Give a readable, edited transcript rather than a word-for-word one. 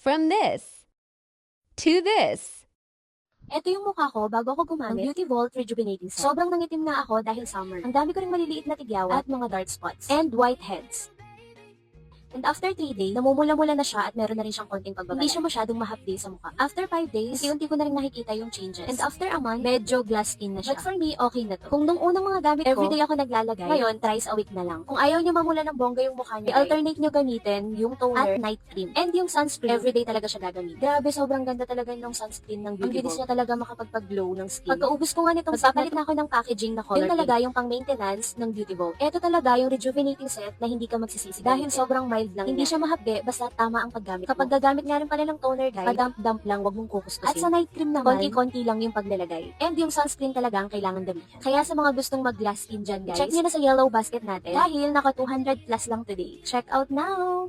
From this to this. Ito yung mukha ko bago ako gumamit ng Beauty Vault Rejuvenating Set. Sobrang nangitim na ako dahil summer. Ang dami ko ring maliliit na tigyawa at mga dark spots. And whiteheads. And after 3 days, namumula-mula na siya at meron na rin siyang konting pagbabala. Hindi siya masyadong mahapdi sa mukha. After 5 days, unti-unti ko na rin nakikita yung changes. And after a month, medyo glass skin na siya. But for me, okay na to. Kung nung unang mga gamit ko, everyday ako naglalagay. Ngayon, thrice a week na lang. Kung ayaw niyo mamula ng bongga yung mukha niyo, i-alternate niyo gamitin yung toner at night cream. And yung sunscreen, everyday talaga siya gagamitin. Grabe, sobrang ganda talaga ng sunscreen ng Beauty Vault. Ang bilis niya talaga makapagpag-glow ng skin. Pagkaubos ko nga nitong set, magpapalit na ako ng packaging na color. Yun talaga yung pang-maintenance ng Beauty Vault. Ito talaga yung rejuvenating set na hindi ka magsisisi. Dahil sobrang mild lang hindi siya mahapde, basta tama ang paggamit. Kapag gagamit nga rin pala ng toner, guys, padump-dump lang, wag mong kukuskusin. At sa night cream naman, konti-konti lang yung paglalagay. And yung sunscreen talaga ang kailangan damihan. Kaya sa mga gustong mag-glass skin dyan, guys, check nyo na sa yellow basket natin dahil naka 200 plus lang today. Check out now!